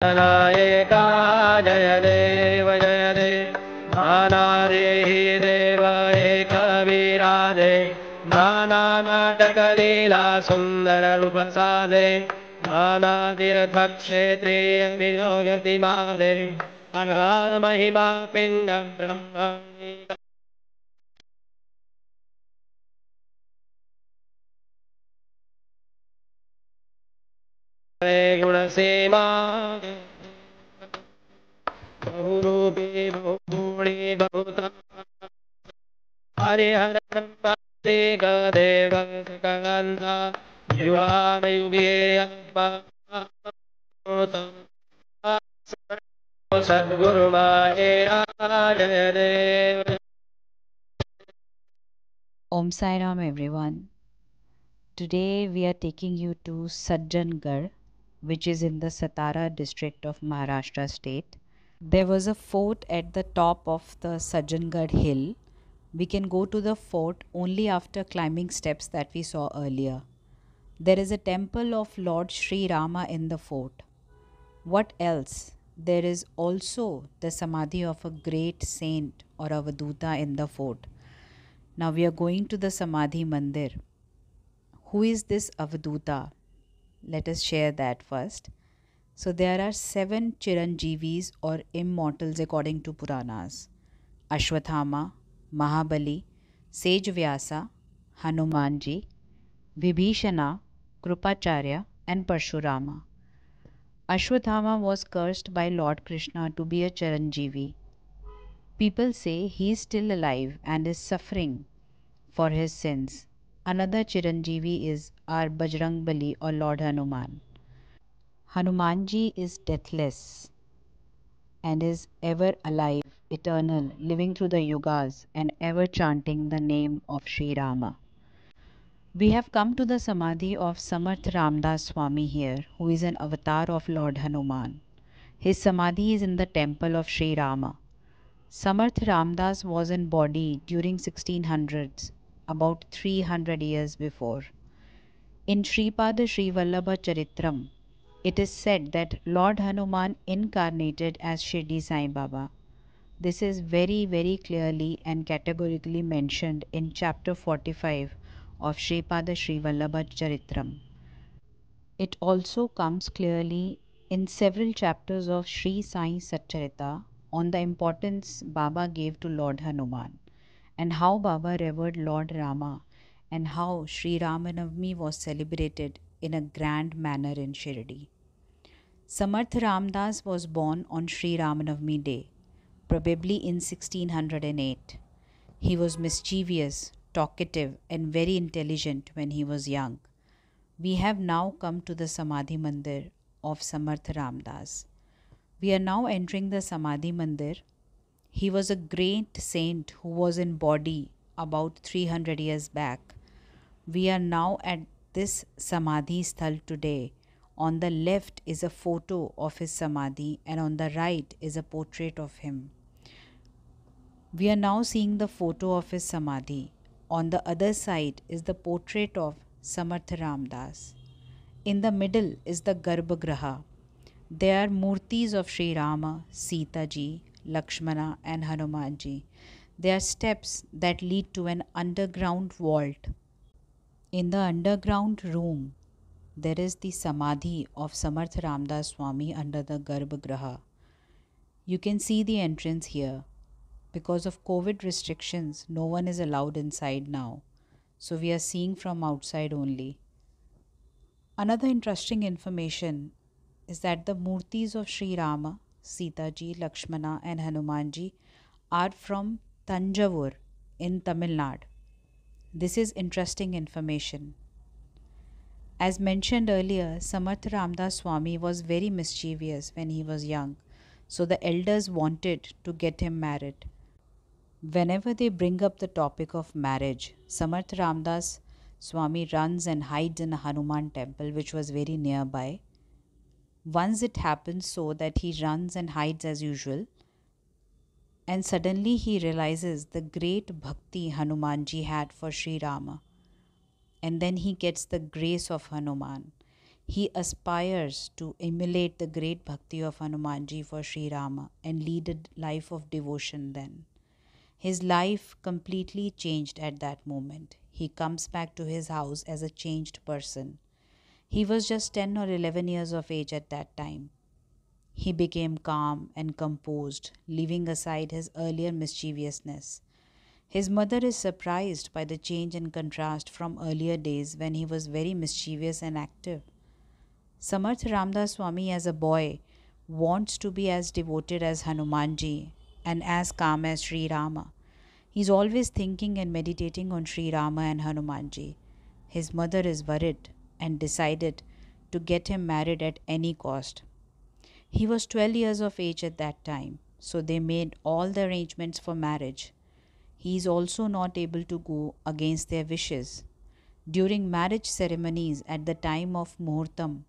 नायका जय देव नानादेहि देव एकवीरादे नानानाटकलीला सुन्दररूपसादे नानातीर्थक्षेत्रे विनोयति मादे अनामहिमा पिण्डं ब्रह्म गुणसीमा बहुरूपी बहुगुणी बहुता हरिहरं देव गन्धा युवामयुगे सद्गुरु माहेरा जय देव. Om Sai Ram everyone. Today we are taking you to Sajjangarh, which is in the Satara district of Maharashtra state. There was a fort at the top of the Sajjangarh hill. We can go to the fort only after climbing steps that we saw earlier. There is a temple of Lord Sri Rama in the fort. What else? There is also the samadhi of a great saint or Avaduta in the fort. Now we are going to the Samadhi Mandir. Who is this Avaduta? Let us share that first. So there are 7 Chiranjeevis or immortals according to Puranas: Ashwathama, Mahabali, Sage Vyasa, Hanumanji, Vibhishana, Krupacharya, and Parshurama. Ashwathama was cursed by Lord Krishna to be a Chiranjeevi. People say he is still alive and is suffering for his sins. Another Chiranjeevi is our Bajrangbali or Lord Hanuman. Hanumanji is deathless and is ever alive, eternal, living through the yugas and ever chanting the name of Sri Rama. We have come to the Samadhi of Samarth Ramdas Swami here, who is an avatar of Lord Hanuman. His Samadhi is in the temple of Sri Rama. Samarth Ramdas was in body during 1600s, about 300 years before. In Sripada Sri Vallabha Charitram, it is said that Lord Hanuman incarnated as Shirdi Sai Baba. This is very, very clearly and categorically mentioned in chapter 45 of Sripada Sri Vallabha Charitram. It also comes clearly in several chapters of Sri Sai Satcharita on the importance Baba gave to Lord Hanuman and how Baba revered Lord Rama and how Sri Ramanavami was celebrated in a grand manner in Shirdi. Samarth Ramdas was born on Sri Ramanavami Day, probably in 1608. He was mischievous, talkative, and very intelligent when he was young. We have now come to the Samadhi Mandir of Samarth Ramdas. We are now entering the Samadhi Mandir. He was a great saint who was in body about 300 years back. We are now at this Samadhi Sthal today. On the left is a photo of his Samadhi and on the right is a portrait of him. We are now seeing the photo of his Samadhi. On the other side is the portrait of Samarth Ramdas. In the middle is the Garbhagriha. There are murtis of Sri Rama, Sita ji, Lakshmana and Hanumanji. There are steps that lead to an underground vault. In the underground room, there is the Samadhi of Samarth Ramdas Swami under the Garbhagriha. You can see the entrance here. Because of COVID restrictions, no one is allowed inside now. So we are seeing from outside only. Another interesting information is that the murtis of Sri Rama, Sita ji, Lakshmana and Hanumanji are from Tanjavur in Tamil Nadu. This is interesting information. As mentioned earlier, Samarth Ramdas Swami was very mischievous when he was young, so the elders wanted to get him married. Whenever they bring up the topic of marriage, Samarth Ramdas Swami runs and hides in a Hanuman temple which was very nearby. Once it happens so that he runs and hides as usual, and suddenly he realizes the great bhakti Hanumanji had for Sri Rama. And then he gets the grace of Hanuman. He aspires to emulate the great bhakti of Hanumanji for Sri Rama and lead a life of devotion then. His life completely changed at that moment. He comes back to his house as a changed person. He was just 10 or 11 years of age at that time. He became calm and composed, leaving aside his earlier mischievousness. His mother is surprised by the change and contrast from earlier days when he was very mischievous and active. Samarth Ramdas Swami as a boy wants to be as devoted as Hanumanji and as calm as Sri Rama. He's always thinking and meditating on Sri Rama and Hanumanji. His mother is worried and decided to get him married at any cost. He was 12 years of age at that time, so they made all the arrangements for marriage. He is also not able to go against their wishes. During marriage ceremonies at the time of Muhurtam,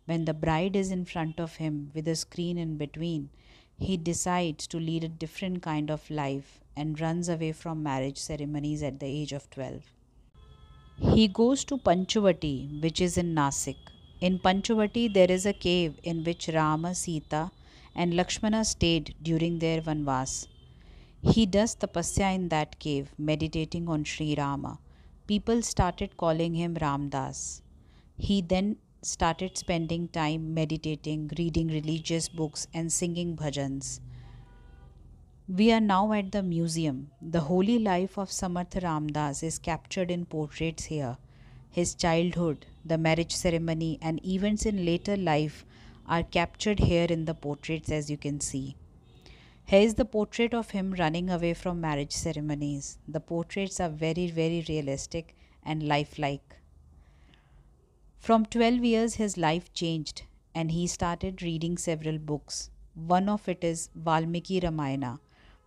when the bride is in front of him with a screen in between, he decides to lead a different kind of life and runs away from marriage ceremonies at the age of 12. He goes to Panchavati, which is in Nasik. In Panchavati, there is a cave in which Rama, Sita, and Lakshmana stayed during their Vanvas. He does tapasya in that cave, meditating on Sri Rama. People started calling him Ramdas. He then started spending time meditating, reading religious books, and singing bhajans. We are now at the museum. The holy life of Samarth Ramdas is captured in portraits here. His childhood, the marriage ceremony, and events in later life are captured here in the portraits, as you can see. Here is the portrait of him running away from marriage ceremonies. The portraits are very, very realistic and lifelike. From 12 years, his life changed and he started reading several books. One of it is Valmiki Ramayana,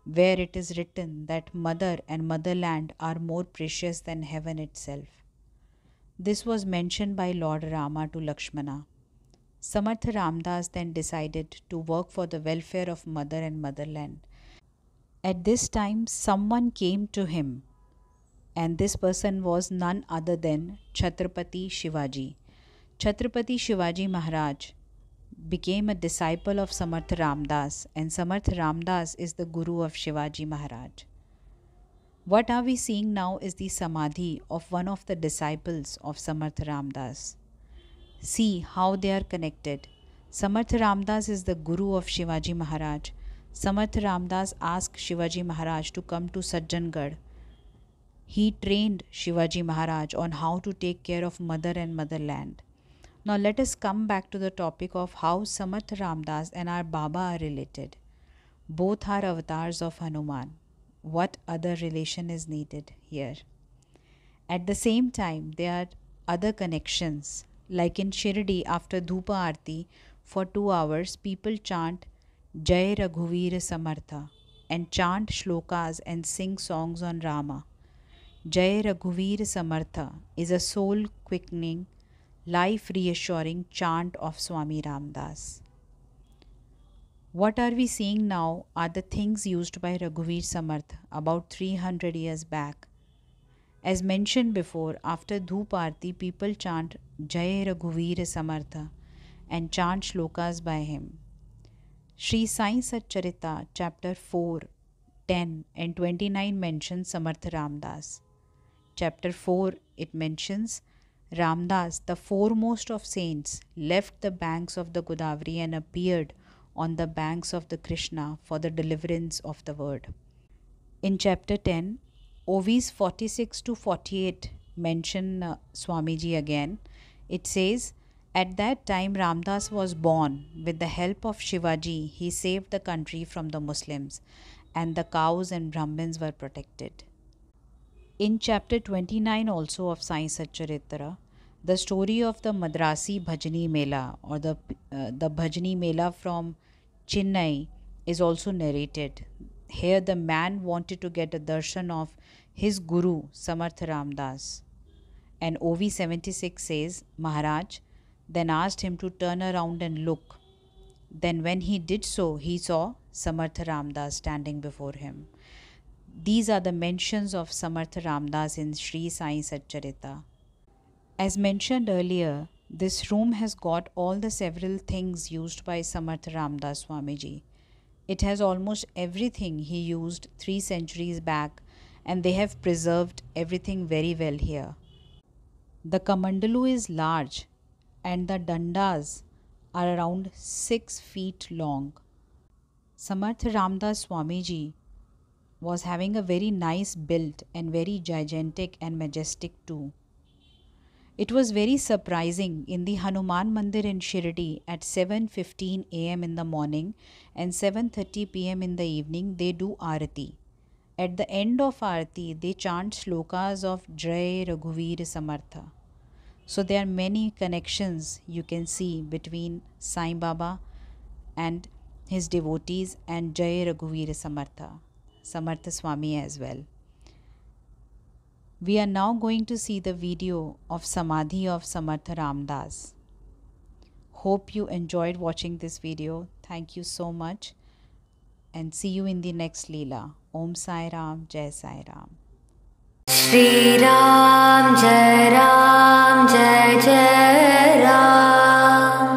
where it is written that mother and motherland are more precious than heaven itself. This was mentioned by Lord Rama to Lakshmana. Samarth Ramdas then decided to work for the welfare of mother and motherland. At this time, someone came to him, and this person was none other than Chhatrapati Shivaji. Chhatrapati Shivaji Maharaj became a disciple of Samarth Ramdas, and Samarth Ramdas is the guru of Shivaji Maharaj. What are we seeing now is the samadhi of one of the disciples of Samarth Ramdas. See how they are connected. Samarth Ramdas is the guru of Shivaji Maharaj. Samarth Ramdas asked Shivaji Maharaj to come to Sajjangarh. He trained Shivaji Maharaj on how to take care of mother and motherland. Now let us come back to the topic of how Samarth Ramdas and our Baba are related. Both are avatars of Hanuman. What other relation is needed here? At the same time, there are other connections. Like in Shirdi, after Dhupa Aarti, for 2 hours, people chant Jai Raghuveer Samartha and chant shlokas and sing songs on Rama. Jai Raghuveer Samartha is a soul quickening, life reassuring chant of Swami Ramdas. What are we seeing now are the things used by Raghuveer Samarth about 300 years back. As mentioned before, after Dhoop Aarti, people chant Jai Raghuveer Samartha and chant shlokas by him. Sri Sai Satcharita, chapter 4, 10 and 29 mentions Samarth Ramdas. Chapter 4, it mentions Ramdas, the foremost of saints, left the banks of the Godavari and appeared on the banks of the Krishna for the deliverance of the word. In chapter 10, OVs 46 to 48 mention Swamiji again. It says, at that time Ramdas was born. With the help of Shivaji, he saved the country from the Muslims, and the cows and Brahmins were protected. In chapter 29 also of Sai Satcharitra, the story of the Madrasi Bhajani Mela or the Bhajani Mela from Chennai is also narrated. Here the man wanted to get a darshan of his guru Samarth Ramdas. And OV 76 says, Maharaj then asked him to turn around and look. Then when he did so, he saw Samarth Ramdas standing before him. These are the mentions of Samarth Ramdas in Sri Sai Satcharita. As mentioned earlier, This room has got all the several things used by Samarth Ramdas Swamiji. It has almost everything he used 3 centuries back, and they have preserved everything very well here. The Kamandalu is large and the dandas are around 6 feet long. Samarth Ramdas Swamiji was having a very nice build and very gigantic and majestic too. It was very surprising in the Hanuman Mandir in Shirdi at 7:15 am in the morning and 7:30 pm in the evening they do Aarati. At the end of Aarati they chant shlokas of Jai Raghuveer Samartha. So there are many connections you can see between Sai Baba and his devotees and Jai Raghuveer Samartha, Samartha Swami as well. We are now going to see the video of Samadhi of Samartha Ramdas. Hope you enjoyed watching this video. Thank you so much and see you in the next Leela. Om Sai Ram, Jai Sai Ram. Shri Ram Jai Ram Jai Jai Ram.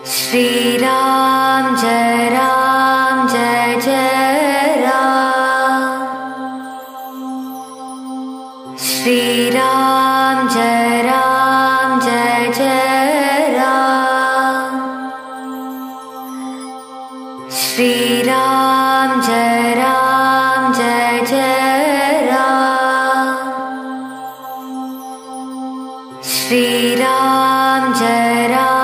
Shri Ram Jai Ram Jai Jai Ram. Shri Ram Jai Ram Jai Jai Ram. Shri Ram Jai Ram Jai Jai Ram. Shri Ram Jai Ram